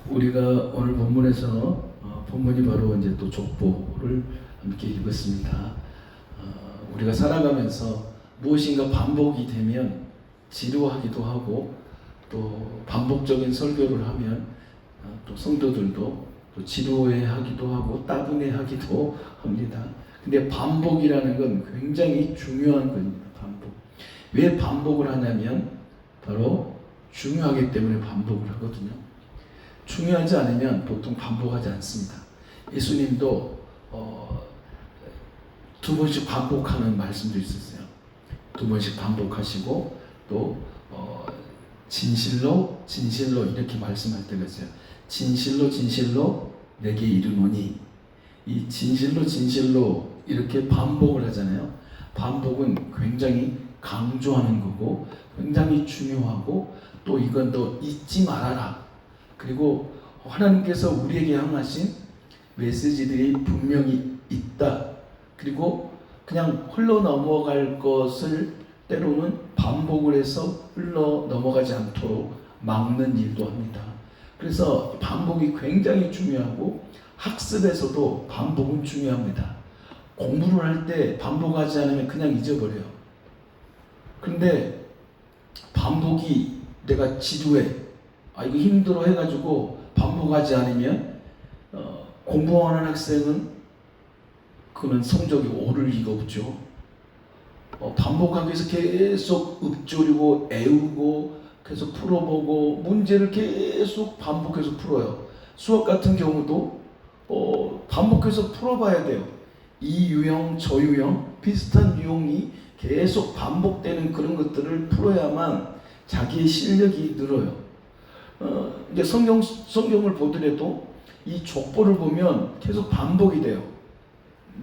우리가 오늘 본문에서 본문이 바로 이제 또 족보를 함께 읽었습니다. 우리가 살아가면서 무엇인가 반복이 되면 지루하기도 하고 또 반복적인 설교를 하면 또 성도들도 또 지루해하기도 하고 따분해하기도 합니다. 근데 반복이라는 건 굉장히 중요한 겁니다. 반복. 왜 반복을 하냐면 바로 중요하기 때문에 반복을 하거든요. 중요하지 않으면 보통 반복하지 않습니다. 예수님도 두 번씩 반복하는 말씀도 있었어요. 두 번씩 반복하시고 또 진실로 이렇게 말씀할 때가 있어요. 진실로 내게 이르노니. 이 진실로 이렇게 반복을 하잖아요. 반복은 굉장히 강조하는 거고 굉장히 중요하고 또 이건 또 잊지 말아라. 그리고 하나님께서 우리에게 향하신 메시지들이 분명히 있다. 그리고 그냥 흘러 넘어갈 것을 때로는 반복을 해서 흘러 넘어가지 않도록 막는 일도 합니다. 그래서 반복이 굉장히 중요하고 학습에서도 반복은 중요합니다. 공부를 할 때 반복하지 않으면 그냥 잊어버려요. 그런데 반복이 내가 지루해, 이거 힘들어 해가지고 반복하지 않으면 공부하는 학생은 그는 성적이 오를 리가 없죠. 반복하기 위해서 계속 읊조리고 애우고 계속 풀어보고 문제를 계속 반복해서 풀어요. 수학 같은 경우도 반복해서 풀어봐야 돼요. 이 유형 저 유형 비슷한 유형이 계속 반복되는 그런 것들을 풀어야만 자기의 실력이 늘어요. 이제 성경을 보더라도 이 족보를 보면 계속 반복이 돼요.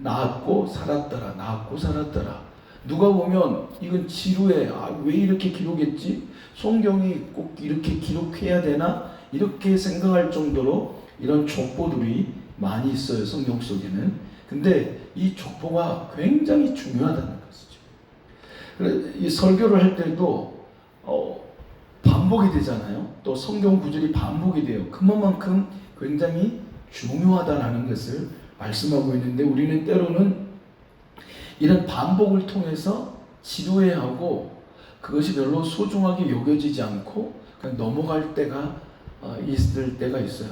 낳았고 살았더라. 누가 보면 이건 지루해. 왜 이렇게 기록했지? 성경이 꼭 이렇게 기록해야 되나? 이렇게 생각할 정도로 이런 족보들이 많이 있어요. 성경 속에는. 근데 이 족보가 굉장히 중요하다는 것이죠. 이 설교를 할 때도 반복이 되잖아요. 또 성경 구절이 반복이 돼요. 그만큼 굉장히 중요하다는 것을 말씀하고 있는데 우리는 때로는 이런 반복을 통해서 지루해하고 그것이 별로 소중하게 여겨지지 않고 그냥 넘어갈 때가 있을 때가 있어요.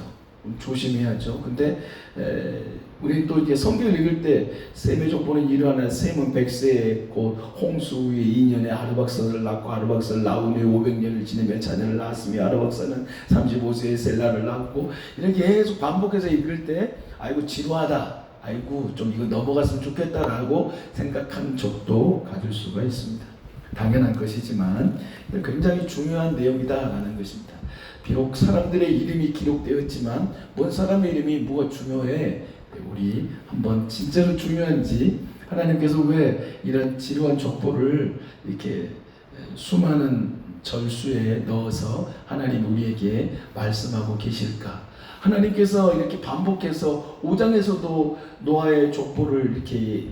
조심해야죠. 근데 우리 또 이제 성경을 읽을 때 셈의 족보는 이러하나 셈은 100세에 곧 홍수 후에 2년에 아르박사를 낳고 아르박사를 낳은 후에 500년을 지내며 자녀를 낳았으며 아르박사는 35세에 셀라를 낳고 이렇게 계속 반복해서 읽을 때 아이고 지루하다, 아이고 좀 이거 넘어갔으면 좋겠다라고 생각하는 적도 가질 수가 있습니다. 당연한 것이지만 굉장히 중요한 내용이다라는 것입니다. 비록 사람들의 이름이 기록되었지만 뭔 사람의 이름이 뭐가 중요해? 우리 한번 진짜로 중요한지 하나님께서 왜 이런 지루한 족보를 이렇게 수많은 절수에 넣어서 하나님 우리에게 말씀하고 계실까? 하나님께서 이렇게 반복해서 5장에서도 노아의 족보를 이렇게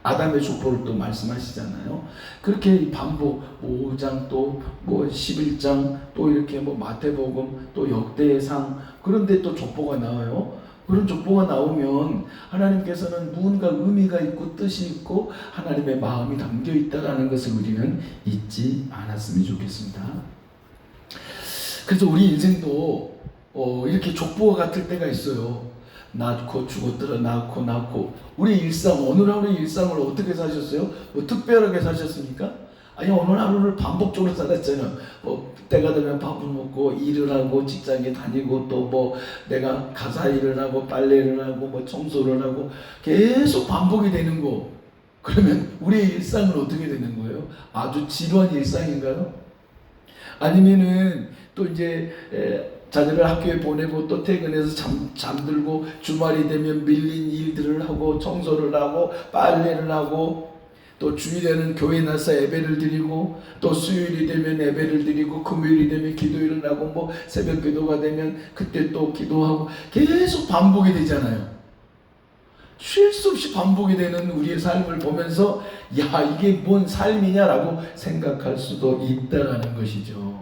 아담의 족보를 또 말씀하시잖아요. 그렇게 반복 5장 또 뭐 11장 또 이렇게 뭐 마태복음 또 역대상 그런데 또 족보가 나와요. 그런 족보가 나오면 하나님께서는 무언가 의미가 있고 뜻이 있고 하나님의 마음이 담겨 있다라는 것을 우리는 잊지 않았으면 좋겠습니다. 그래서 우리 인생도 이렇게 족보가 같을 때가 있어요. 낳고 죽었더라 낳고 우리 일상 오늘 하루의 일상을 어떻게 사셨어요? 뭐 특별하게 사셨습니까? 아니 오늘 하루를 반복적으로 살았잖아요. 뭐 때가 되면 밥을 먹고 일을 하고 직장에 다니고 또 뭐 내가 가사 일을 하고 빨래를 하고 뭐 청소를 하고 계속 반복이 되는 거. 그러면 우리의 일상은 어떻게 되는 거예요? 아주 지루한 일상인가요? 아니면은 또 이제 자녀를 학교에 보내고 또 퇴근해서 잠들고 주말이 되면 밀린 일들을 하고 청소를 하고 빨래를 하고 또 주일에는 교회 나서 예배를 드리고 또 수요일이 되면 예배를 드리고 금요일이 되면 기도일을 하고 뭐 새벽 기도가 되면 그때 또 기도하고 계속 반복이 되잖아요. 쉴 수 없이 반복이 되는 우리의 삶을 보면서 야 이게 뭔 삶이냐라고 생각할 수도 있다라는 것이죠.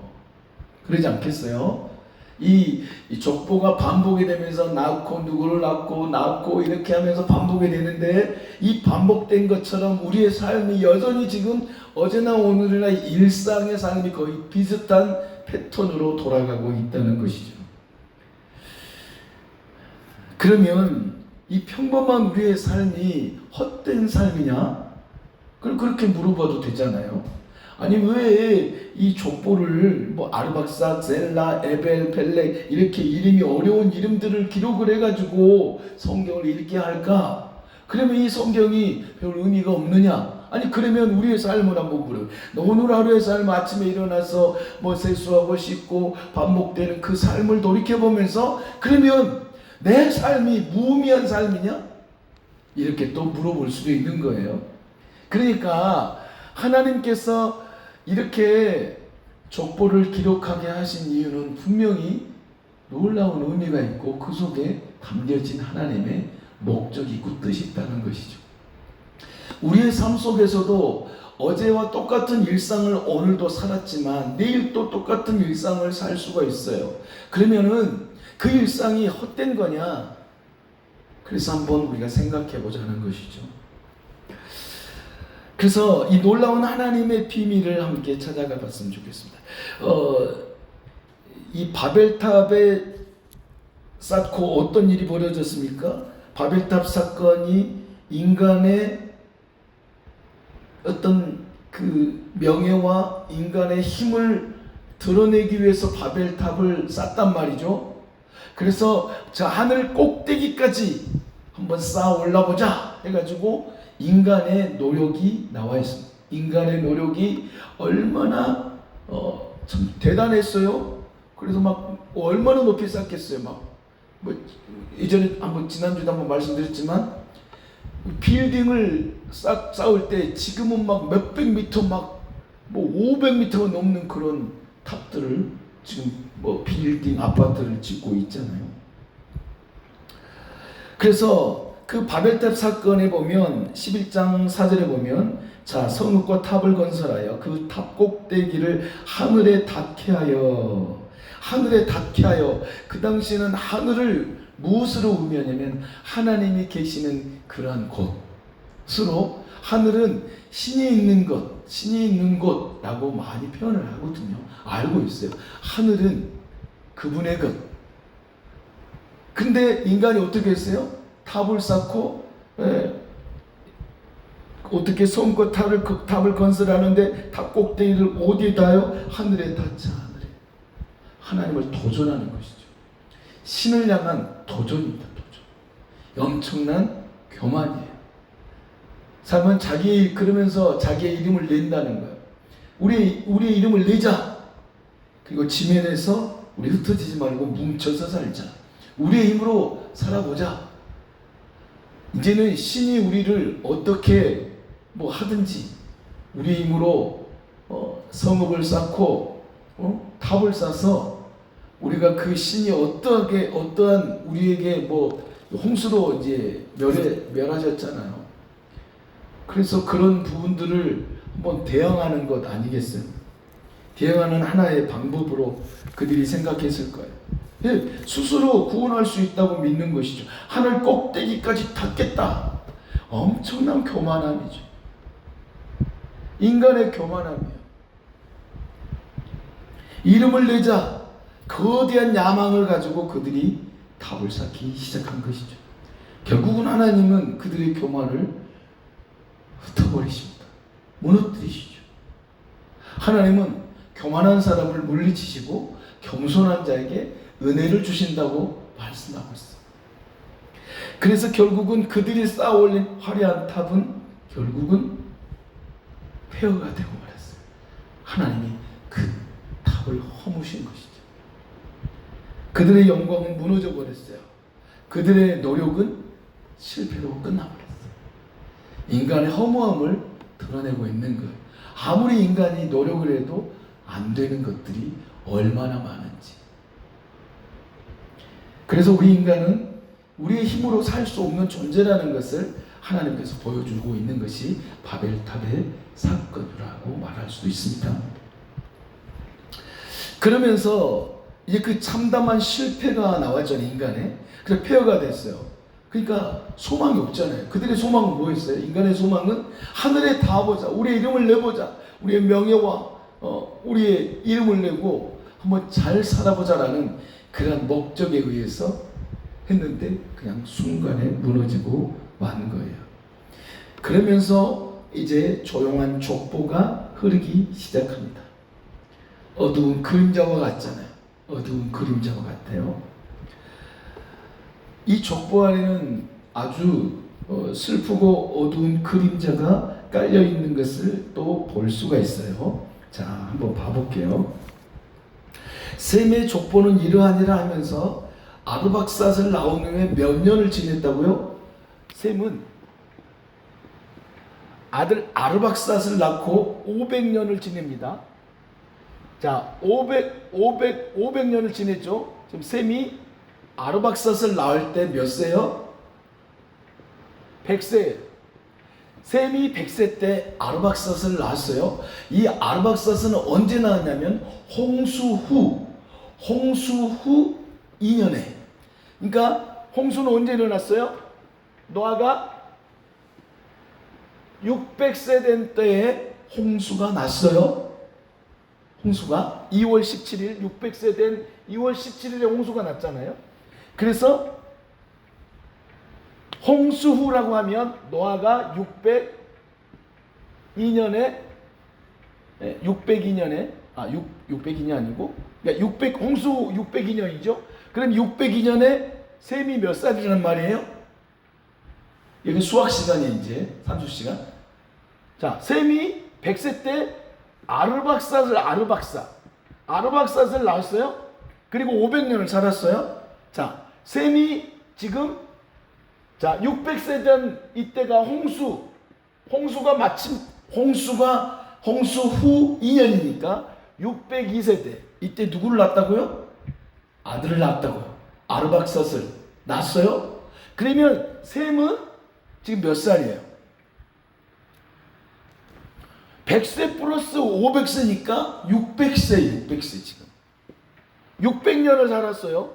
그러지 않겠어요? 이 족보가 반복이 되면서 낳고 누구를 낳고 이렇게 하면서 반복이 되는데, 이 반복된 것처럼 우리의 삶이 여전히 지금 어제나 오늘이나 일상의 삶이 거의 비슷한 패턴으로 돌아가고 있다는 것이죠. 그러면 이 평범한 우리의 삶이 헛된 삶이냐? 그렇게 물어봐도 되잖아요. 아니 왜 이 족보를 뭐 아르박사, 셀라, 에벨, 펠렉 이렇게 이름이 어려운 이름들을 기록을 해가지고 성경을 읽게 할까? 그러면 이 성경이 별 의미가 없느냐? 아니 그러면 우리의 삶을 한번 물어요. 오늘 하루의 삶, 아침에 일어나서 뭐 세수하고 씻고 반복되는 그 삶을 돌이켜보면서 그러면 내 삶이 무의미한 삶이냐? 이렇게 또 물어볼 수도 있는 거예요. 그러니까 하나님께서 이렇게 족보를 기록하게 하신 이유는 분명히 놀라운 의미가 있고 그 속에 담겨진 하나님의 목적이 있고 뜻이 있다는 것이죠. 우리의 삶 속에서도 어제와 똑같은 일상을 오늘도 살았지만 내일 또 똑같은 일상을 살 수가 있어요. 그러면은 그 일상이 헛된 거냐? 그래서 한번 우리가 생각해 보자는 것이죠. 그래서 이 놀라운 하나님의 비밀을 함께 찾아가 봤으면 좋겠습니다. 이 바벨탑에 쌓고 어떤 일이 벌어졌습니까? 바벨탑 사건이 인간의 어떤 그 명예와 인간의 힘을 드러내기 위해서 바벨탑을 쌓단 말이죠. 그래서 저 하늘 꼭대기까지 한번 쌓아 올라보자 해가지고 인간의 노력이 나와 있습니다. 인간의 노력이 얼마나 참 대단했어요. 그래서 막 얼마나 높이 쌓겠어요. 막 뭐 이전에 한번 지난주도 한번 말씀드렸지만 빌딩을 쌓을 때 지금은 막 몇백 미터 막 뭐 500m가 넘는 그런 탑들을 지금 뭐 빌딩 아파트를 짓고 있잖아요. 그래서 그 바벨탑 사건에 보면 11장 4절에 보면 자 성읍과 탑을 건설하여 그 탑 꼭대기를 하늘에 닿게 하여 그 당시에는 하늘을 무엇으로 의미하냐면 하나님이 계시는 그러한 곳으로 하늘은 신이 있는 곳라고 많이 표현을 하거든요. 알고 있어요. 하늘은 그분의 것. 근데 인간이 어떻게 했어요? 탑을 쌓고 어떻게 성과 탑을 건설하는데 탑 꼭대기를 어디에 닿아요? 하늘에 닿자. 하늘에. 하나님을 도전하는 것이죠. 신을 향한 도전입니다. 도전. 엄청난 교만이에요. 삶은 그러면서 자기의 이름을 낸다는 거예요. 우리의 이름을 내자. 그리고 지면에서 우리 흩어지지 말고 뭉쳐서 살자. 우리의 힘으로 살아보자. 이제는 신이 우리를 어떻게 뭐 하든지 우리 힘으로 성읍을 쌓고 탑을 쌓아서 우리가 그 신이 어떠한 우리에게 뭐 홍수로 이제 멸하셨잖아요. 그래서 그런 부분들을 한번 대응하는 것 아니겠어요? 대응하는 하나의 방법으로 그들이 생각했을 거예요. 스스로 구원할 수 있다고 믿는 것이죠. 하늘 꼭대기까지 닿겠다. 엄청난 교만함이죠. 인간의 교만함이에요. 이름을 내자. 거대한 야망을 가지고 그들이 탑을 쌓기 시작한 것이죠. 결국은 하나님은 그들의 교만을 흩어버리십니다. 무너뜨리시죠. 하나님은 교만한 사람을 물리치시고 겸손한 자에게 은혜를 주신다고 말씀하고 있습니다. 그래서 결국은 그들이 쌓아올린 화려한 탑은 결국은 폐허가 되고 말았어요. 하나님이 그 탑을 허무신 것이죠. 그들의 영광은 무너져 버렸어요. 그들의 노력은 실패로 끝나버렸어요. 인간의 허무함을 드러내고 있는 거예요. 아무리 인간이 노력을 해도 안 되는 것들이 얼마나 많은지. 그래서 우리 인간은 우리의 힘으로 살 수 없는 존재라는 것을 하나님께서 보여주고 있는 것이 바벨탑의 사건이라고 말할 수도 있습니다. 그러면서 이제 그 참담한 실패가 나왔잖아요, 인간의. 그래서 폐허가 됐어요. 그러니까 소망이 없잖아요. 그들의 소망은 뭐였어요? 인간의 소망은 하늘에 닿아보자, 우리의 이름을 내보자, 우리의 명예와 우리의 이름을 내고 한번 잘 살아보자라는 그런 목적에 의해서 했는데 그냥 순간에 무너지고 만 거예요. 그러면서 이제 조용한 족보가 흐르기 시작합니다. 어두운 그림자와 같잖아요. 어두운 그림자와 같아요. 이 족보 안에는 아주 슬프고 어두운 그림자가 깔려 있는 것을 또 볼 수가 있어요. 자, 한번 봐볼게요. 셈의 족보는 이러하니라 하면서 아르박삿을 나온 후에 몇 년을 지냈다고요? 셈은 아들 아르박삿을 낳고 500년을 지냅니다. 자, 500년을 지냈죠. 지금 셈이 아르박삿을 낳을 때 몇 세요? 100세예요. 셈이 100세 때 아르박삿을 낳았어요. 이 아르박삿은 언제 낳았냐면 홍수 후 2년에. 그러니까 홍수는 언제 일어났어요? 노아가 600세 된 때에 홍수가 났어요. 홍수가 2월 17일 600세 된 2월 17일에 홍수가 났잖아요. 그래서 홍수 후라고 하면 노아가 602년에 602년이 아니고 그러니까 홍수 602년이죠. 그럼 602년에 셈이 몇 살이라는 말이에요? 여기 수학 시간이에요. 이제 산수 시간. 자, 셈이 100세 때 아르박삿을 낳았어요. 그리고 500년을 살았어요. 자, 셈이 지금 600세 된 이때가 홍수 후 2년이니까 602세 때 이때 누구를 낳았다고요? 아들을 낳았다고요. 아르박삿을 낳았어요. 그러면 셈은 지금 몇 살이에요? 100세 플러스 500세니까 600세 지금. 600년을 살았어요.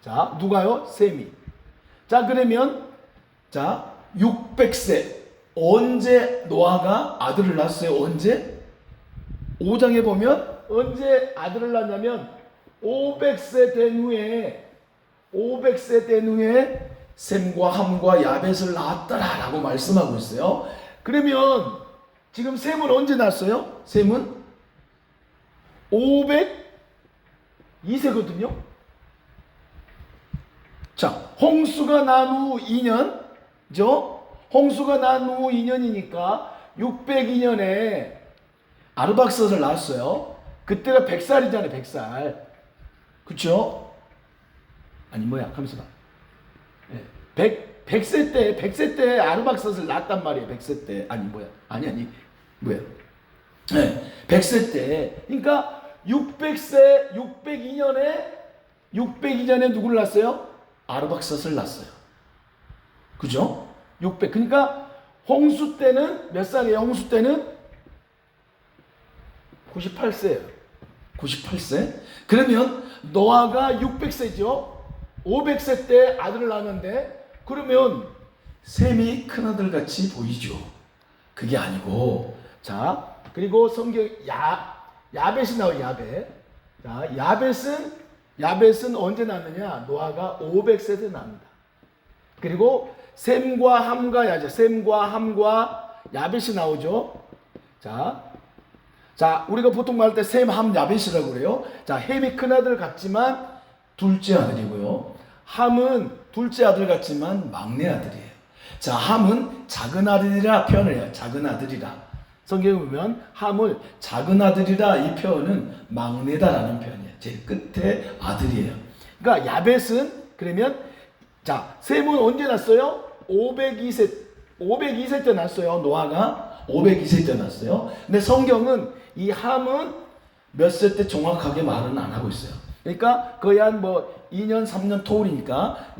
자, 누가요? 셈이. 자, 그러면 600세 언제 노아가 아들을 낳았어요? 언제? 5장에 보면 언제 아들을 낳냐면 500세 된 후에 셈과 함과 야벳을 낳았더라라고 말씀하고 있어요. 그러면 지금 셈은 언제 낳았어요? 셈은 502세거든요. 자, 홍수가 난 후 2년죠? 홍수가 난 후 2년이니까 602년에 아르박삿을 낳았어요. 그때가 100살이잖아요. 100살. 그쵸? 아니 뭐야? 가만있어 봐. 100세 때 아르박삿을 낳았단 말이에요. 100세 때. 아니 뭐야? 뭐야? 100세 때. 그러니까 602년에 누구를 낳았어요? 아르박삿을 낳았어요. 그죠? 600. 그러니까 홍수 때는 몇 살이에요? 홍수 때는 98세예요. 98세? 그러면 노아가 600세죠? 500세 때 아들을 낳았는데 그러면 셈이 큰아들 같이 보이죠. 그게 아니고 자, 그리고 성경 야벳이 나와요. 야벳. 자, 야벳은 언제 낳느냐? 노아가 500세 때 낳습니다. 그리고 셈과 함과 야벳이 나오죠. 자, 우리가 보통 말할 때 셈, 함, 야벳이라고 그래요. 자, 햄이 큰아들 같지만 둘째 아들이고요. 함은 둘째 아들 같지만 막내 아들이에요. 자, 함은 작은 아들이라 표현을 해요. 작은 아들이라. 성경에 보면 함을 작은 아들이라 이 표현은 막내다라는 표현이에요. 제일 끝에 아들이에요. 그러니까 야벳은 그러면 자, 셈은 언제 났어요? 502세 때 났어요. 노아가 502세 때 났어요. 근데 성경은 이 함은 몇 세 때 정확하게 말은 안 하고 있어요. 그러니까 거의 한 2년 3년 토울이니까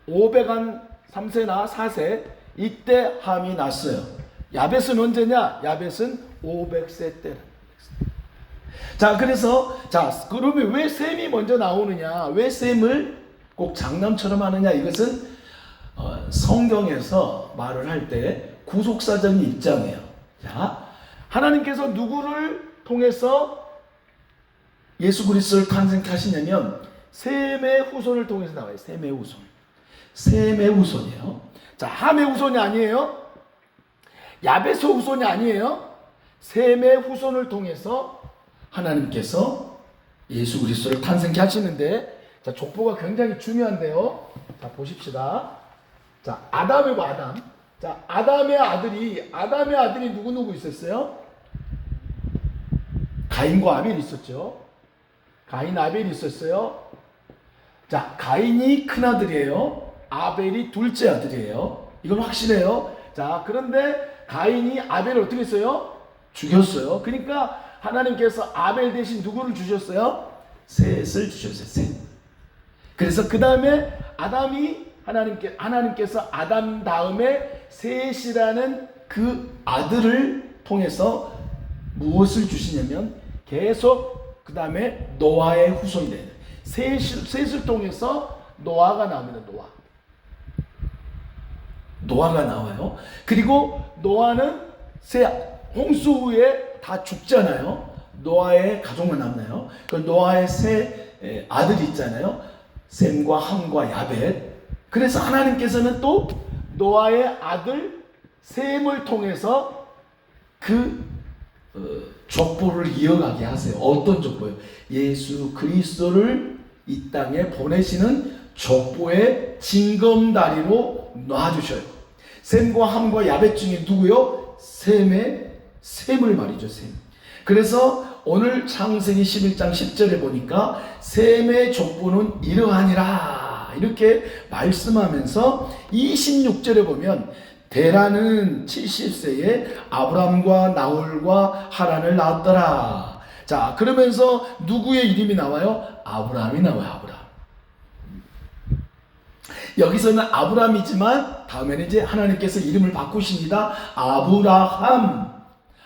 503세나 4세 이때 함이 났어요. 야벳은 언제냐? 야벳은 500세 때. 자, 그래서 자, 그러면 왜 셈이 먼저 나오느냐? 왜 셈을 꼭 장남처럼 하느냐? 이것은 성경에서 말을 할 때 구속사적인 입장이에요. 자, 하나님께서 누구를 통해서 예수 그리스도를 탄생하시냐면 셈의 후손을 통해서 나와요. 셈의 후손. 셈의 후손이에요. 자, 함의 후손이 아니에요. 야베소 후손이 아니에요. 셈의 후손을 통해서 하나님께서 예수 그리스도를 탄생케 하시는데, 자, 족보가 굉장히 중요한데요. 자, 보십시다. 자, 아담이고 아담. 자, 아담의 아들이 누구 있었어요? 가인과 아벨이 있었죠. 가인, 아벨이 있었어요. 자, 가인이 큰 아들이에요. 아벨이 둘째 아들이에요. 이건 확실해요. 자, 그런데 가인이 아벨을 어떻게 했어요? 죽였어요. 그러니까 하나님께서 아벨 대신 누구를 주셨어요? 셋을 주셨어요. 셋. 그래서 그 다음에 하나님께서 아담 다음에 셋이라는 그 아들을 통해서 무엇을 주시냐면 계속 그 다음에 노아의 후손이 돼요. 셋을 통해서 노아가 나옵니다. 노아가 나와요. 그리고 노아는 홍수 후에 다 죽잖아요. 노아의 가족만 남나요. 그 노아의 세 아들이 있잖아요. 셈과 함과 야벳. 그래서 하나님께서는 또 노아의 아들 셈을 통해서 그 족보를 이어가게 하세요. 어떤 족보요? 예수 그리스도를 이 땅에 보내시는 족보의 징검다리로 놔주셔요. 셈과 함과 야벳 중에 누구요? 셈을 말이죠. 셈. 그래서 오늘 창세기 11장 10절에 보니까 셈의 족보는 이러하니라 이렇게 말씀하면서 26절에 보면 데라는 70세에 아브람과 나홀과 하란을 낳았더라. 자, 그러면서 누구의 이름이 나와요? 아브람이 나와요. 아브람. 여기서는 아브람이지만 다음에는 이제 하나님께서 이름을 바꾸십니다.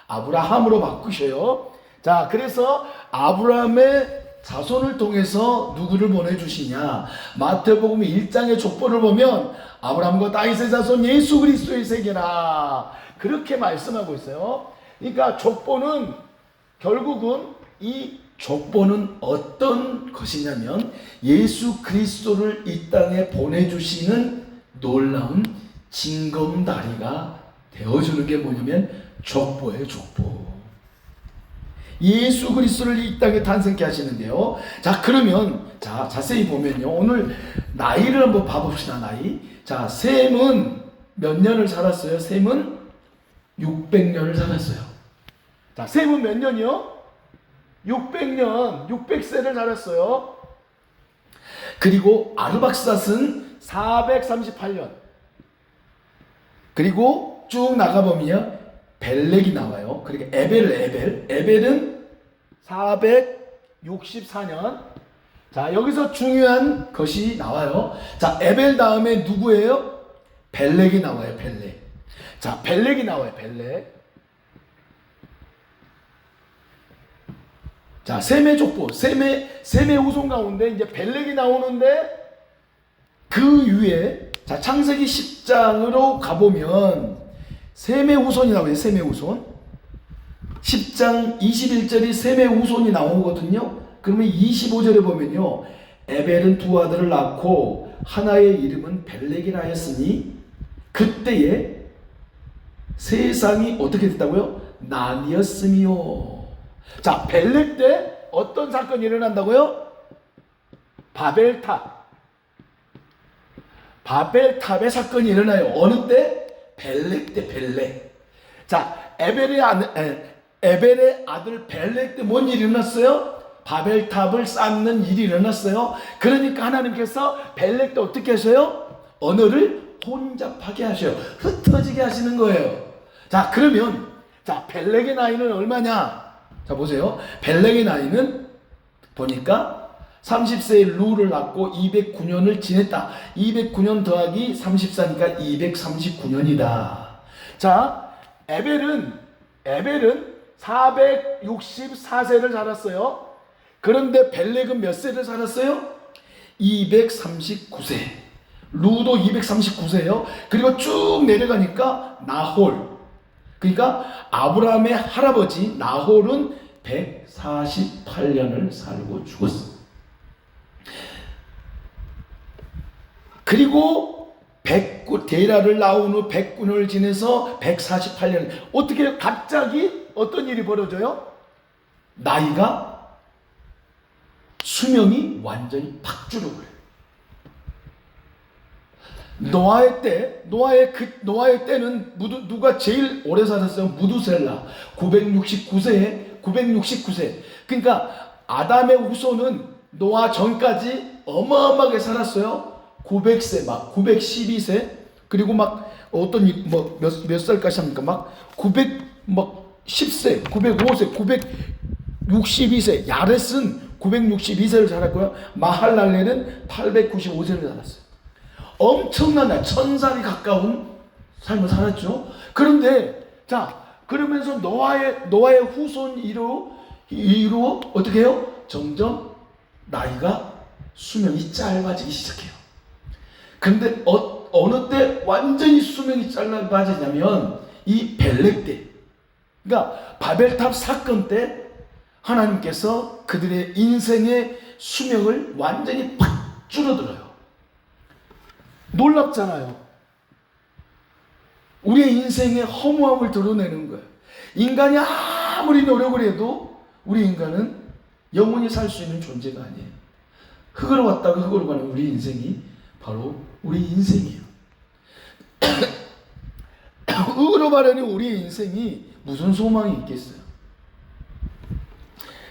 아브라함으로 바꾸셔요. 자, 그래서 아브라함의 자손을 통해서 누구를 보내주시냐? 마태복음 1장의 족보를 보면 아브라함과 다윗의 자손 예수 그리스도의 세계라 그렇게 말씀하고 있어요. 그러니까 족보는 결국은 이 족보는 어떤 것이냐면 예수 그리스도를 이 땅에 보내주시는 놀라운 징검다리가 되어주는 게 뭐냐면 족보예요. 족보. 예수 그리스도를 이 땅에 탄생케 하시는데요. 자, 그러면 자, 자세히 보면요. 오늘 나이를 한번 봐봅시다. 나이. 자, 셈은 몇 년을 살았어요? 셈은 600년을 살았어요. 자, 셈은 몇 년이요? 600년, 600세를 살았어요. 그리고 아르박사스는 438년. 그리고 쭉 나가보면요. 벨렉이 나와요. 그러니까 에벨은 464년. 자, 여기서 중요한 것이 나와요. 자, 에벨 다음에 누구예요? 벨렉이 나와요. 벨렉. 자, 벨렉이 나와요. 벨렉. 자, 셈의 족보, 셈의 후손 가운데 이제 벨렉이 나오는데 그 위에 자, 창세기 10장으로 가보면 셈의 후손이 나와요. 셈의 후손. 10장 21절이 셈의 후손이 나오거든요. 그러면 25절에 보면요. 에벨은 두 아들을 낳고 하나의 이름은 벨렉이라 하였으니 그때에 세상이 어떻게 됐다고요? 나뉘었으며. 자, 벨렉 때 어떤 사건이 일어난다고요? 바벨탑의 사건이 일어나요. 어느 때? 벨렉 때. 벨렉. 자, 에벨의 아들 벨렉 때 뭔 일이 일어났어요? 바벨탑을 쌓는 일이 일어났어요. 그러니까 하나님께서 벨렉 때 어떻게 하셔요? 언어를 혼잡하게 하셔요. 흩어지게 하시는 거예요. 자, 그러면 자, 벨렉의 나이는 얼마냐? 자, 보세요. 벨렉의 나이는 보니까 30세에 루를 낳고 209년을 지냈다. 209년 더하기 34니까 239년이다. 자, 에벨은 464세를 살았어요. 그런데 벨렉은 몇 세를 살았어요? 239세. 루도 239세예요. 그리고 쭉 내려가니까 나홀, 그러니까 아브라함의 할아버지 나홀은 148년을 살고 죽었어. 그리고 데라를 낳은 후 100군을 지내서 148년. 어떻게 갑자기 어떤 일이 벌어져요? 나이가, 수명이 완전히 팍 줄어버려요. 노아의 때는 누가 제일 오래 살았어요? 무두셀라 969세. 그러니까 아담의 후손은 노아 전까지 어마어마하게 살았어요. 900세, 막 912세, 그리고 막 어떤 몇 살까지 합니까? 막 910세, 905세, 962세. 야렛은 962세를 살았고요. 마할랄레는 895세를 살았어요. 엄청난 천살이 가까운 삶을 살았죠. 그런데 그러면서 노아의 후손 이로 어떻게 해요? 점점 나이가, 수명이 짧아지기 시작해요. 그런데 어느 때 완전히 수명이 짧아지냐면 이 벨렉 때, 그러니까 바벨탑 사건 때 하나님께서 그들의 인생의 수명을 완전히 팍 줄어들어요. 놀랍잖아요. 우리의 인생의 허무함을 드러내는 거예요. 인간이 아무리 노력을 해도 우리 인간은 영원히 살 수 있는 존재가 아니에요. 흙으로 왔다가 흙으로 가는 우리 인생이 바로 우리 인생이에요. 흙으로 가려는 우리 인생이 무슨 소망이 있겠어요?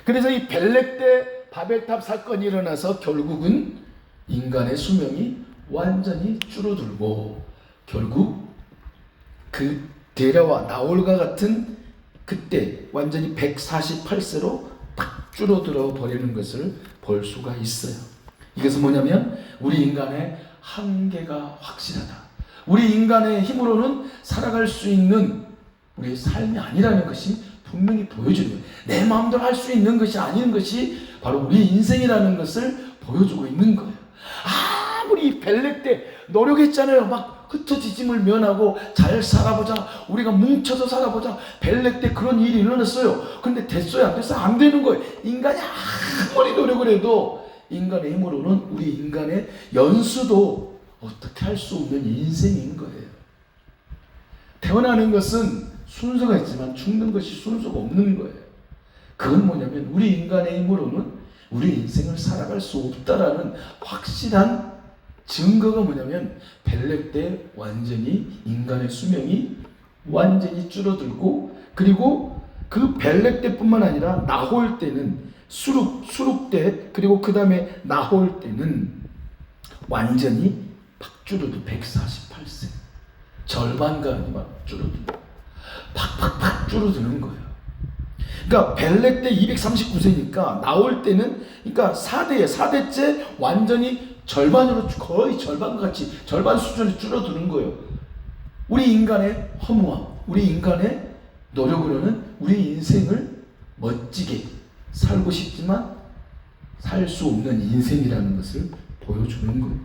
그래서 이 벨렉 때 바벨탑 사건이 일어나서 결국은 인간의 수명이 완전히 줄어들고 결국 그 데라와 나홀과 같은 그때 완전히 148세로 딱 줄어들어 버리는 것을 볼 수가 있어요. 이것은 뭐냐면 우리 인간의 한계가 확실하다. 우리 인간의 힘으로는 살아갈 수 있는 우리의 삶이 아니라는 것이 분명히 보여주는 거예요. 내 마음대로 할 수 있는 것이 아닌 것이 바로 우리 인생이라는 것을 보여주고 있는 거예요. 아무리 벨렉 때 노력했잖아요. 막 흩어지짐을 면하고 잘 살아보자, 우리가 뭉쳐서 살아보자. 벨렉 때 그런 일이 일어났어요. 근데 됐어요, 안 됐어요? 안 되는 거예요. 인간이 아무리 노력을 해도 인간의 힘으로는 우리 인간의 연수도 어떻게 할 수 없는 인생인 거예요. 태어나는 것은 순서가 있지만 죽는 것이 순서가 없는 거예요. 그건 뭐냐면 우리 인간의 힘으로는 우리 인생을 살아갈 수 없다라는 확실한 증거가 뭐냐면 벨렉 때 완전히 인간의 수명이 완전히 줄어들고, 그리고 그 벨렉 때뿐만 아니라 나홀 때는 수룩 때, 그리고 그 다음에 나홀 때는 완전히 팍 줄어도 148세 절반가량이 막 줄어들고 팍팍팍 줄어드는 거예요. 그러니까 벨렉 때 239세니까 나올 때는 그러니까 4대째 완전히 절반으로, 거의 절반과 같이 절반 수준에 줄어드는 거예요. 우리 인간의 허무함, 우리 인간의 노력으로는 우리 인생을 멋지게 살고 싶지만 살 수 없는 인생이라는 것을 보여주는 거예요.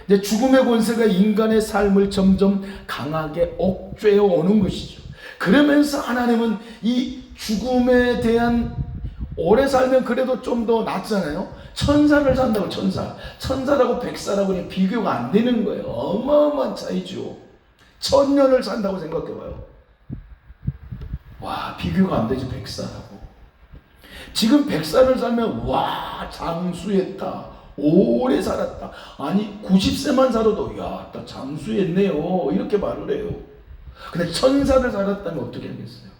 이제 죽음의 권세가 인간의 삶을 점점 강하게 옥죄어 오는 것이죠. 그러면서 하나님은 이 죽음에 대한, 오래 살면 그래도 좀 더 낫잖아요. 천사를 산다고, 천사라고 백사라고 비교가 안 되는 거예요. 어마어마한 차이죠. 1000년을 산다고 생각해봐요. 와, 비교가 안 되지. 백사라고. 지금 100살을 살면 와, 장수했다, 오래 살았다. 아니 90세만 살아도 야, 나 장수했네요, 이렇게 말을 해요. 근데 1000살을 살았다면 어떻게 하겠어요?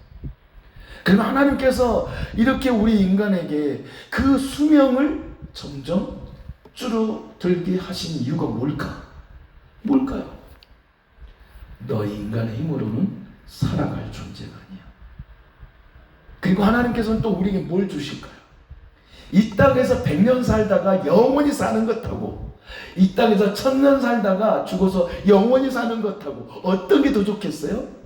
그러면 하나님께서 이렇게 우리 인간에게 그 수명을 점점 줄어들게 하신 이유가 뭘까요? 너희 인간의 힘으로는 살아갈 존재가 아니야. 그리고 하나님께서는 또 우리에게 뭘 주실까요? 이 땅에서 100년 살다가 영원히 사는 것하고 이 땅에서 1000년 살다가 죽어서 영원히 사는 것하고 어떤 게 더 좋겠어요?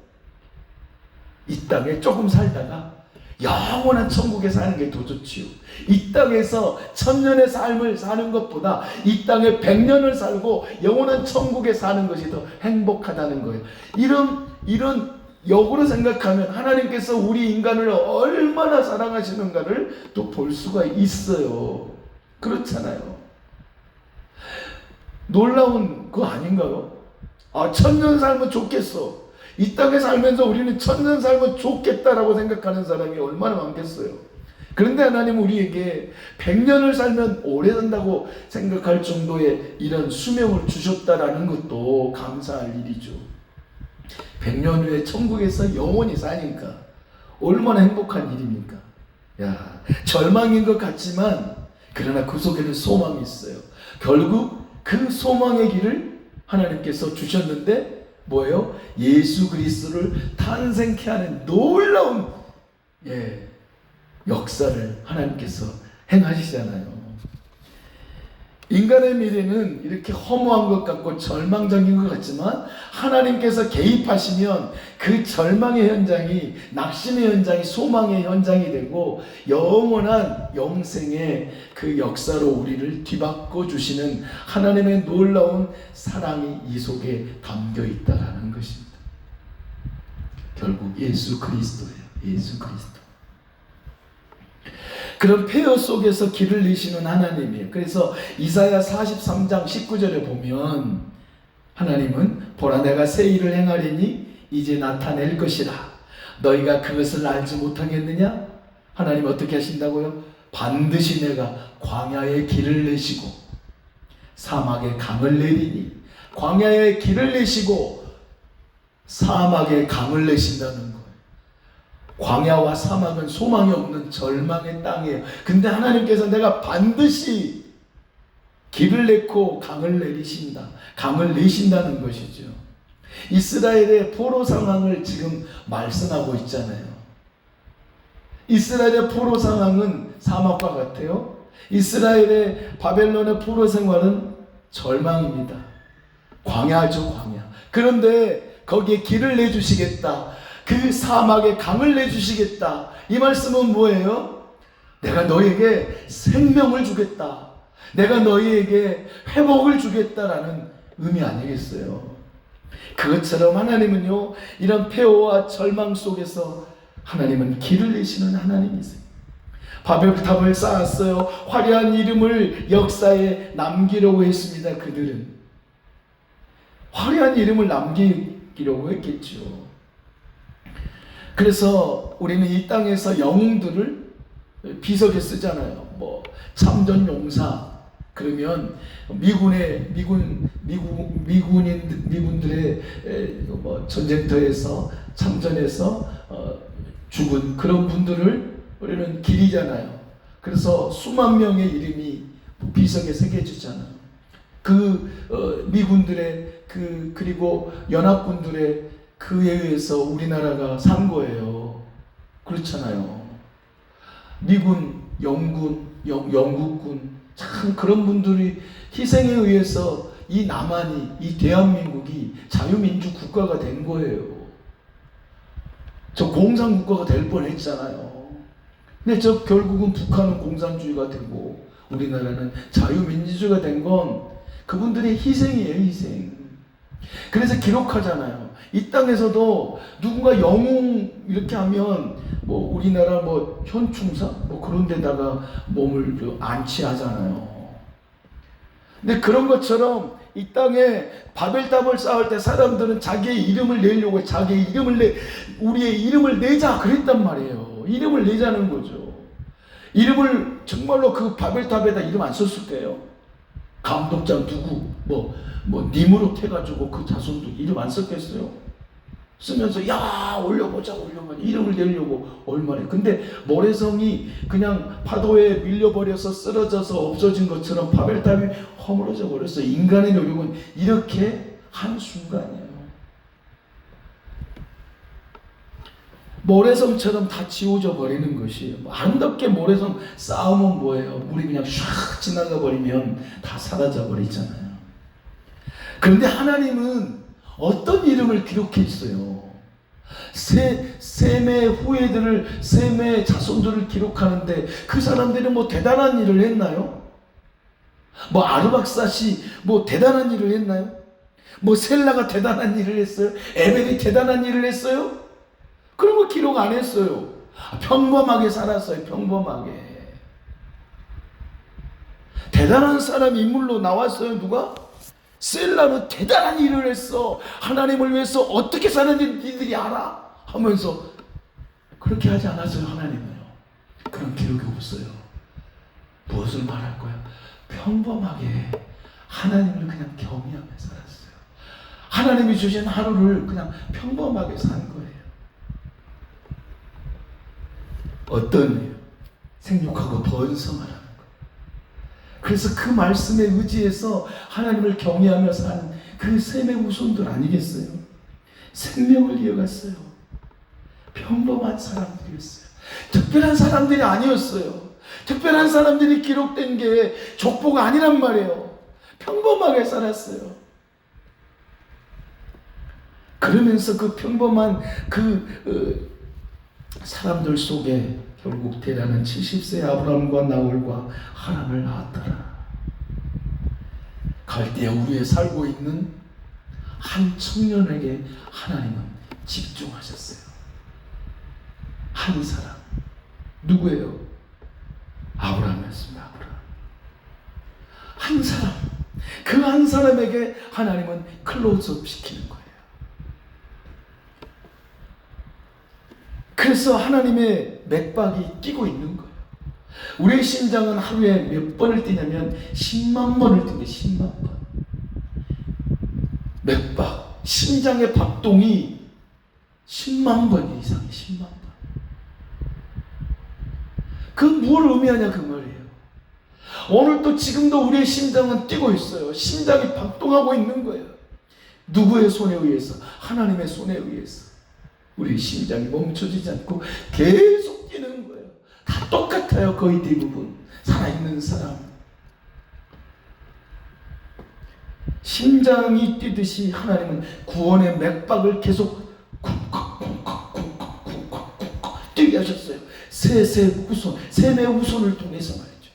이 땅에 조금 살다가 영원한 천국에 사는 게 더 좋지요. 이 땅에서 천년의 삶을 사는 것보다 이 땅에 100년을 살고 영원한 천국에 사는 것이 더 행복하다는 거예요. 이런 역으로 생각하면 하나님께서 우리 인간을 얼마나 사랑하시는가를 또 볼 수가 있어요. 그렇잖아요. 놀라운 거 아닌가요? 천년 살면 좋겠어. 이 땅에 살면서 우리는 천년 살면 좋겠다라고 생각하는 사람이 얼마나 많겠어요. 그런데 하나님 우리에게 100년을 살면 오래 산다고 생각할 정도의 이런 수명을 주셨다라는 것도 감사할 일이죠. 100년 후에 천국에서 영원히 사니까 얼마나 행복한 일입니까? 야, 절망인 것 같지만 그러나 그 속에는 소망이 있어요. 결국 그 소망의 길을 하나님께서 주셨는데 뭐예요? 예수 그리스도를 탄생케 하는 놀라운 역사를 하나님께서 행하시잖아요. 인간의 미래는 이렇게 허무한 것 같고 절망적인 것 같지만 하나님께서 개입하시면 그 절망의 현장이 낙심의 현장이 소망의 현장이 되고 영원한 영생의 그 역사로 우리를 뒤바꿔 주시는 하나님의 놀라운 사랑이 이 속에 담겨 있다라는 것입니다. 결국 예수 그리스도예요. 예수 그리스도. 그런 폐허 속에서 길을 내시는 하나님이에요. 그래서 이사야 43장 19절에 보면 하나님은 보라 내가 새 일을 행하리니 이제 나타낼 것이라 너희가 그것을 알지 못하겠느냐? 하나님 어떻게 하신다고요? 반드시 내가 광야에 길을 내시고 사막에 강을 내리니 광야에 길을 내시고 사막에 강을 내신다는 거예요. 광야와 사막은 소망이 없는 절망의 땅이에요. 근데 하나님께서 내가 반드시 길을 냈고 강을 내리신다. 강을 내신다는 것이죠. 이스라엘의 포로 상황을 지금 말씀하고 있잖아요. 이스라엘의 포로 상황은 사막과 같아요. 이스라엘의 바벨론의 포로 생활은 절망입니다. 광야죠, 광야. 그런데 거기에 길을 내주시겠다. 그 사막에 강을 내주시겠다. 이 말씀은 뭐예요? 내가 너에게 생명을 주겠다. 내가 너희에게 회복을 주겠다라는 의미 아니겠어요? 그것처럼 하나님은요, 이런 폐허와 절망 속에서 하나님은 길을 내시는 하나님이세요. 바벨탑을 쌓았어요. 화려한 이름을 역사에 남기려고 했습니다. 그들은 화려한 이름을 남기려고 했겠죠. 그래서 우리는 이 땅에서 영웅들을 비석에 쓰잖아요. 뭐 참전 용사 그러면 미군들의 뭐 전쟁터에서 참전해서 죽은 그런 분들을 우리는 기리잖아요. 그래서 수만 명의 이름이 비석에 새겨지잖아요. 미군들의 그리고 연합군들의 그에 의해서 우리나라가 산 거예요. 그렇잖아요. 미군, 영국군 참 그런 분들이 희생에 의해서 이 남한이, 이 대한민국이 자유민주 국가가 된 거예요. 저 공산국가가 될 뻔했잖아요. 근데 결국은 북한은 공산주의가 되고 우리나라는 자유민주주의가 된 건 그분들의 희생이에요, 희생. 그래서 기록하잖아요. 이 땅에서도 누군가 영웅 이렇게 하면 뭐 우리나라 뭐 현충사 뭐 그런 데다가 몸을 안치하잖아요. 근데 그런 것처럼 이 땅에 바벨탑을 쌓을 때 사람들은 자기의 이름을 내려고 우리의 이름을 내자 그랬단 말이에요. 이름을 내자는 거죠. 이름을 정말로 그 바벨탑에다 이름 안 썼을 때요. 감독장 누구 뭐 님으로 해가지고 그 자손도 이름 안 썼겠어요? 쓰면서 야 올려보자 이름을 내려고 얼마나. 근데 모래성이 그냥 파도에 밀려버려서 쓰러져서 없어진 것처럼 바벨탑이 허물어져 버렸어. 인간의 노력은 이렇게 한순간이에요. 모래성처럼 다 지워져 버리는 것이에요. 아름답게 모래성 쌓으면 뭐예요? 물이 그냥 샥 지나가 버리면 다 사라져 버리잖아요. 그런데 하나님은 어떤 이름을 기록해 있어요? 셈의 후예들을, 셈의 자손들을 기록하는데 그 사람들은 뭐 대단한 일을 했나요? 뭐 아르박사시 뭐 대단한 일을 했나요? 뭐 셀라가 대단한 일을 했어요? 에벨이 대단한 일을 했어요? 그런 거 기록 안 했어요. 평범하게 살았어요. 평범하게. 대단한 사람 인물로 나왔어요. 누가? 셀라는 대단한 일을 했어. 하나님을 위해서 어떻게 사는지 니들이 알아? 하면서 그렇게 하지 않았어요. 하나님은요. 그런 기록이 없어요. 무엇을 말할 거야? 평범하게 하나님을 그냥 경외하며 살았어요. 하나님이 주신 하루를 그냥 평범하게 산 거예요. 어떤 생육하고 번성하라는 거예요. 그래서 그 말씀에 의지해서 하나님을 경외하며 사는 그 셈의 후손들 아니겠어요? 생명을 이어갔어요. 평범한 사람들이었어요. 특별한 사람들이 아니었어요. 특별한 사람들이 기록된 게 족보가 아니란 말이에요. 평범하게 살았어요. 그러면서 그 평범한 사람들 속에 결국 대단한 70세 아브라함과 나홀과 하란을 낳았더라. 갈대아 우리에 살고 있는 한 청년에게 하나님은 집중하셨어요. 한 사람. 누구예요? 아브라함이었습니다. 아브라함. 한 사람. 그 한 사람에게 하나님은 클로즈업 시키는 거예요. 그래서 하나님의 맥박이 뛰고 있는 거예요. 우리의 심장은 하루에 몇 번을 뛰냐면 10만 번을 뛴대. 10만 번. 맥박, 심장의 박동이 10만 번 이상이 10만 번. 그 뭘 의미하냐 그 말이에요. 오늘도 지금도 우리의 심장은 뛰고 있어요. 심장이 박동하고 있는 거예요. 누구의 손에 의해서? 하나님의 손에 의해서. 우리 심장이 멈춰지지 않고 계속 뛰는 거예요. 다 똑같아요. 거의 대부분 살아있는 사람. 심장이 뛰듯이 하나님은 구원의 맥박을 계속 쿵쾅쿵쾅쿵쾅쿵쾅 뛰게 하셨어요. 셈의 후손을 통해서 말이죠.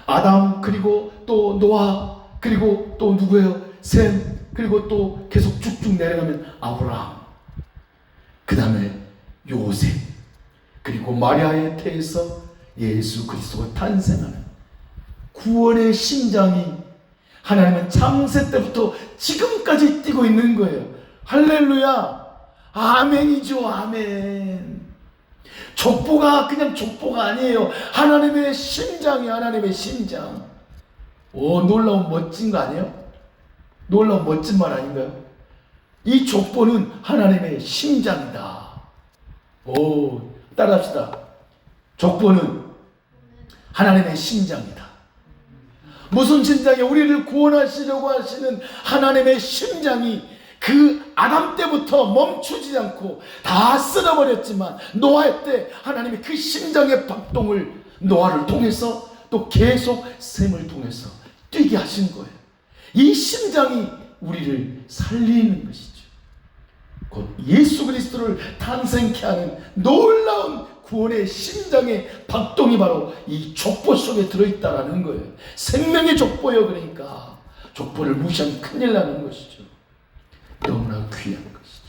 아담, 그리고 또 노아, 그리고 또 누구예요? 셈, 그리고 또 계속 쭉쭉 내려가면 아브라함, 그 다음에 요셉, 그리고 마리아의 태에서 예수 그리스도가 탄생하는 구원의 심장이 하나님은 창세 때부터 지금까지 뛰고 있는 거예요. 할렐루야. 아멘이죠. 아멘. 족보가 그냥 족보가 아니에요. 하나님의 심장이 하나님의 심장. 오, 놀라운 멋진 거 아니에요? 놀라운 멋진 말 아닌가요? 이 족보는 하나님의 심장이다. 오, 따라합시다. 족보는 하나님의 심장이다. 무슨 심장이에요? 우리를 구원하시려고 하시는 하나님의 심장이 그 아담 때부터 멈추지 않고 다 쓸어버렸지만 노아 때 하나님이 그 심장의 박동을 노아를 통해서 또 계속 셈을 통해서 뛰게 하신 거예요. 이 심장이 우리를 살리는 것이죠. 곧 예수 그리스도를 탄생케 하는 놀라운 구원의 심장의 박동이 바로 이 족보 속에 들어있다라는 거예요. 생명의 족보요. 그러니까 족보를 무시하면 큰일 나는 것이죠. 너무나 귀한 것이죠.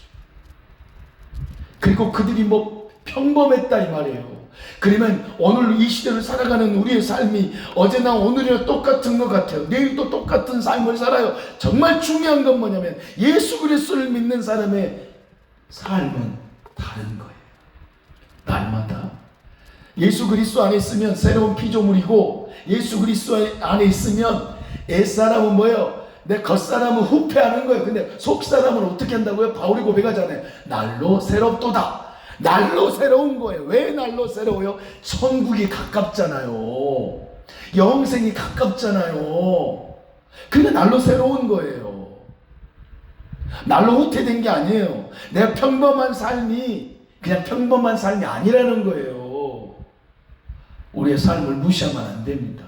그리고 그들이 뭐 평범했다 이 말이에요. 그러면 오늘 이 시대를 살아가는 우리의 삶이 어제나 오늘이나 똑같은 것 같아요. 내일도 똑같은 삶을 살아요. 정말 중요한 건 뭐냐면 예수 그리스도를 믿는 사람의 삶은 다른 거예요. 날마다 예수 그리스도 안에 있으면 새로운 피조물이고, 예수 그리스도 안에 있으면 옛사람은 뭐예요? 내 겉사람은 후패하는 거예요. 근데 속사람은 어떻게 한다고요? 바울이 고백하잖아요. 날로 새롭도다. 날로 새로운 거예요. 왜 날로 새로워요? 천국이 가깝잖아요. 영생이 가깝잖아요. 그게 날로 새로운 거예요. 날로 후퇴된 게 아니에요. 내가 평범한 삶이 그냥 평범한 삶이 아니라는 거예요. 우리의 삶을 무시하면 안 됩니다.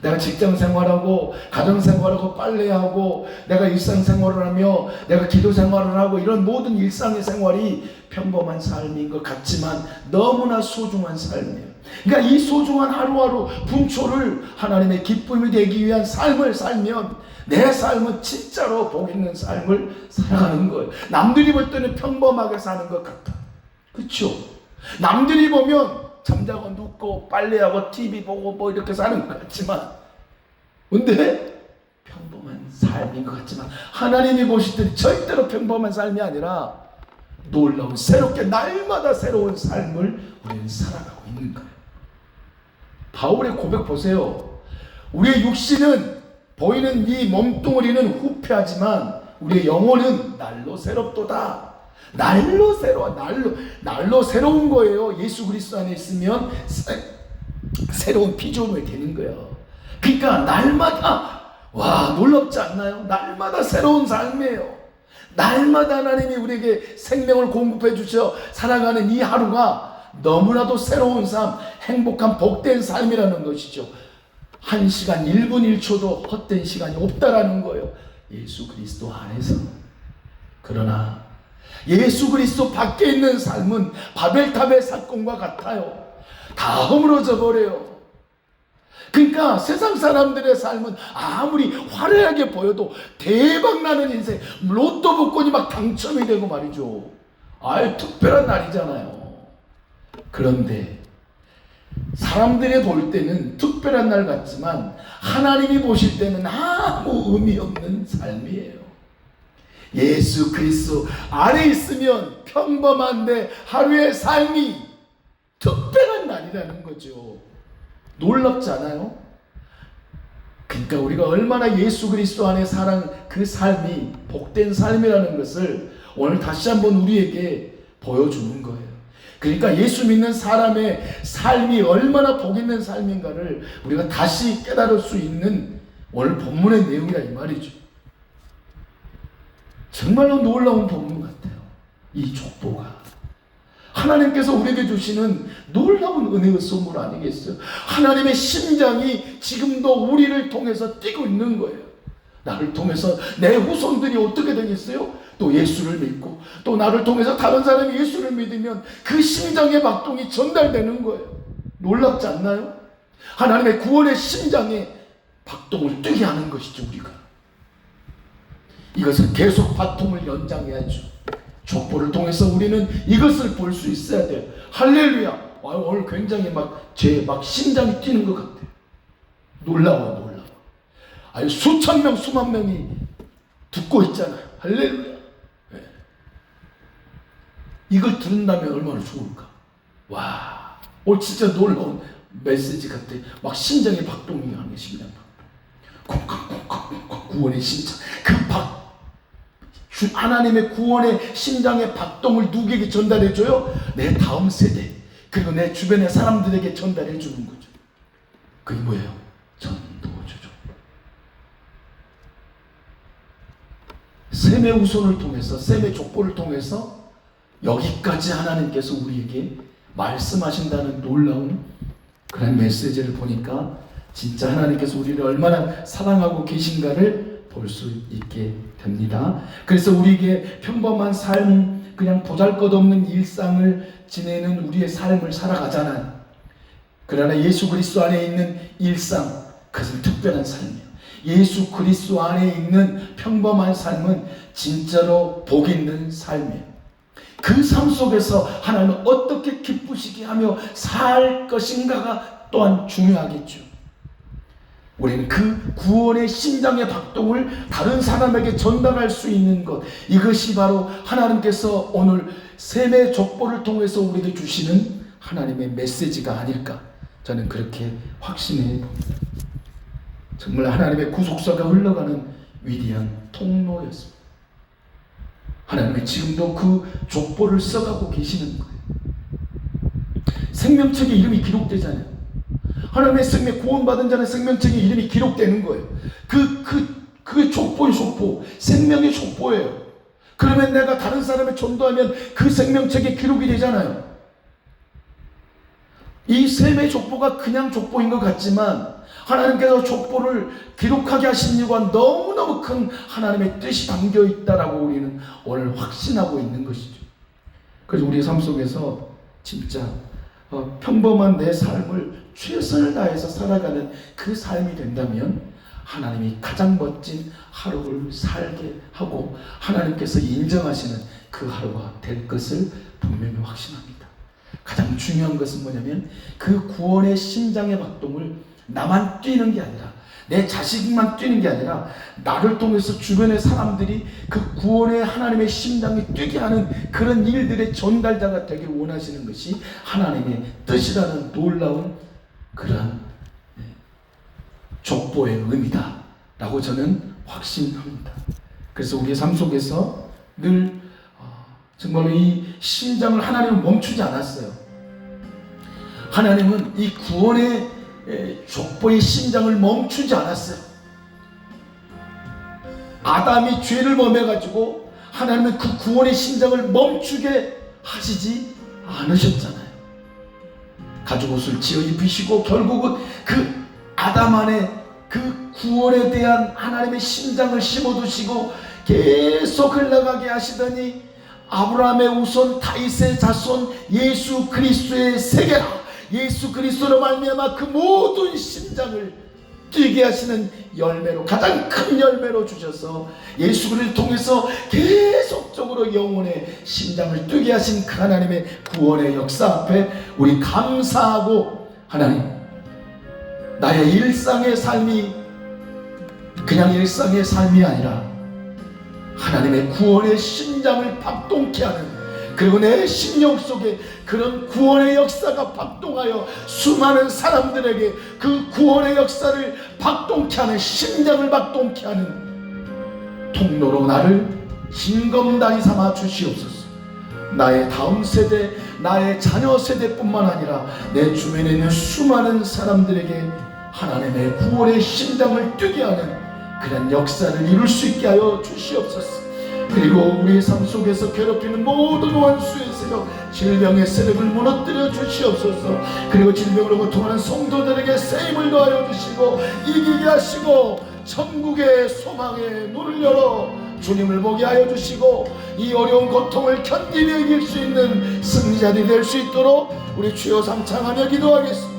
내가 직장 생활하고 가정 생활하고 빨래하고 내가 일상 생활을 하며 내가 기도 생활을 하고 이런 모든 일상의 생활이 평범한 삶인 것 같지만 너무나 소중한 삶이에요. 그러니까 이 소중한 하루하루 분초를 하나님의 기쁨이 되기 위한 삶을 살면 내 삶은 진짜로 복 있는 삶을 살아가는 거예요. 남들이 볼 때는 평범하게 사는 것 같아. 그렇죠? 남들이 보면 잠자고 눕고 빨래하고 TV 보고 뭐 이렇게 사는 것 같지만 근데 평범한 삶인 것 같지만 하나님이 보실 때는 절대로 평범한 삶이 아니라 놀라운 새롭게 날마다 새로운 삶을 우리는 살아가고 있는 거예요. 바울의 고백 보세요. 우리의 육신은 보이는 이 몸뚱아리는 후패하지만 우리의 영혼은 날로 새롭도다. 날로 새로워. 날로 새로운 거예요. 예수 그리스도 안에 있으면 새로운 피조물이 되는 거예요. 그러니까 날마다 놀랍지 않나요? 날마다 새로운 삶이에요. 날마다 하나님이 우리에게 생명을 공급해 주셔 살아가는 이 하루가 너무나도 새로운 삶, 행복한 복된 삶이라는 것이죠. 1시간 1분 1초도 헛된 시간이 없다라는 거예요. 예수 그리스도 안에서. 그러나 예수 그리스도 밖에 있는 삶은 바벨탑의 사건과 같아요. 다 허물어져 버려요. 그러니까 세상 사람들의 삶은 아무리 화려하게 보여도 대박나는 인생, 로또 복권이 막 당첨이 되고 말이죠. 특별한 날이잖아요. 그런데 사람들이 볼 때는 특별한 날 같지만 하나님이 보실 때는 아무 의미 없는 삶이에요. 예수 그리스도 안에 있으면 평범한데 하루의 삶이 특별한 날이라는 거죠. 놀랍지 않아요? 그러니까 우리가 얼마나 예수 그리스도 안에 살아가는 그 삶이 복된 삶이라는 것을 오늘 다시 한번 우리에게 보여주는 거예요. 그러니까 예수 믿는 사람의 삶이 얼마나 복 있는 삶인가를 우리가 다시 깨달을 수 있는 오늘 본문의 내용이라 이 말이죠. 정말로 놀라운 본문 같아요. 이 족보가 하나님께서 우리에게 주시는 놀라운 은혜의 선물 아니겠어요? 하나님의 심장이 지금도 우리를 통해서 뛰고 있는 거예요. 나를 통해서 내 후손들이 어떻게 되겠어요? 또 예수를 믿고 또 나를 통해서 다른 사람이 예수를 믿으면 그 심장의 박동이 전달되는 거예요. 놀랍지 않나요? 하나님의 구원의 심장에 박동을 뛰게 하는 것이죠. 우리가 이것을 계속 바통을 연장해야죠. 족보를 통해서 우리는 이것을 볼 수 있어야 돼요. 할렐루야. 오늘 굉장히 제 심장이 뛰는 것 같아요. 놀라워. 수천 명, 수만 명이 듣고 있잖아요. 할렐루야. 네. 이걸 들은다면 얼마나 좋을까. 오늘 진짜 놀라운 메시지 같아. 심장이 박동이 하는 것입니다. 콩콩콩콩콩 구원의 심장. 하나님의 구원의 심장의 박동을 누구에게 전달해줘요? 내 다음 세대 그리고 내 주변의 사람들에게 전달해주는 거죠. 그게 뭐예요? 전도주죠. 셈의 후손을 통해서 셈의 족보를 통해서 여기까지 하나님께서 우리에게 말씀하신다는 놀라운 그런 메시지를 보니까 진짜 하나님께서 우리를 얼마나 사랑하고 계신가를 볼 수 있게 됩니다. 그래서 우리에게 평범한 삶, 그냥 보잘것없는 일상을 지내는 우리의 삶을 살아가잖아요. 그러나 예수 그리스도 안에 있는 일상, 그것은 특별한 삶이에요. 예수 그리스도 안에 있는 평범한 삶은 진짜로 복 있는 삶이에요. 그 삶 속에서 하나님은 어떻게 기쁘시게 하며 살 것인가가 또한 중요하겠죠. 우리는 그 구원의 심장의 박동을 다른 사람에게 전달할 수 있는 것, 이것이 바로 하나님께서 오늘 셈의 족보를 통해서 우리에게 주시는 하나님의 메시지가 아닐까, 저는 그렇게 확신해. 정말 하나님의 구속사가 흘러가는 위대한 통로였습니다. 하나님은 지금도 그 족보를 써가고 계시는 거예요. 생명책에 이름이 기록되잖아요. 하나님의 생명, 구원받은 자는 생명책에 이름이 기록되는 거예요. 그 족보의 족보, 생명의 족보예요. 그러면 내가 다른 사람을 전도하면 그 생명책에 기록이 되잖아요. 이 셈의 족보가 그냥 족보인 것 같지만 하나님께서 족보를 기록하게 하신 이유가 너무너무 큰 하나님의 뜻이 담겨 있다라고 우리는 오늘 확신하고 있는 것이죠. 그래서 우리의 삶 속에서 진짜 평범한 내 삶을 최선을 다해서 살아가는 그 삶이 된다면 하나님이 가장 멋진 하루를 살게 하고 하나님께서 인정하시는 그 하루가 될 것을 분명히 확신합니다. 가장 중요한 것은 뭐냐면 그 구원의 심장의 박동을 나만 뛰는 게 아니라 내 자식만 뛰는 게 아니라 나를 통해서 주변의 사람들이 그 구원의 하나님의 심장이 뛰게 하는 그런 일들의 전달자가 되길 원하시는 것이 하나님의 뜻이라는 놀라운 그러한 족보의 의미다 라고 저는 확신합니다. 그래서 우리의 삶 속에서 늘 정말로 이 심장을 하나님은 멈추지 않았어요. 하나님은 이 구원의 족보의 심장을 멈추지 않았어요. 아담이 죄를 범해가지고 하나님은 그 구원의 심장을 멈추게 하시지 않으셨잖아요. 가죽옷을 지어 입히시고 결국은 그 아담 안에 그 구원에 대한 하나님의 심장을 심어두시고 계속 흘러가게 하시더니 아브라함의 우손 다윗의 자손 예수 그리스도의 세계라, 예수 그리스도로 말미암아 그 모든 심장을 뛰게 하시는 열매로, 가장 큰 열매로 주셔서 예수 그리스도를 통해서 계속적으로 영혼의 심장을 뛰게 하신 그 하나님의 구원의 역사 앞에 우리 감사하고, 하나님, 나의 일상의 삶이 그냥 일상의 삶이 아니라 하나님의 구원의 심장을 박동케 하는, 그리고 내 심령 속에 그런 구원의 역사가 박동하여 수많은 사람들에게 그 구원의 역사를 박동케 하는, 심장을 박동케 하는 통로로 나를 징검다리 삼아 주시옵소서. 나의 다음 세대, 나의 자녀 세대뿐만 아니라 내 주변에 있는 수많은 사람들에게 하나님의 구원의 심장을 뛰게 하는 그런 역사를 이룰 수 있게 하여 주시옵소서. 그리고 우리의 삶 속에서 괴롭히는 모든 원수의 세력, 질병의 세력을 무너뜨려 주시옵소서. 그리고 질병으로 고통하는 성도들에게 세임을 더하여 주시고 이기게 하시고 천국의 소망의 문을 열어 주님을 보게 하여 주시고 이 어려운 고통을 견디며 이길 수 있는 승리자들이 될 수 있도록 우리 주여 삼창하며 기도하겠습니다.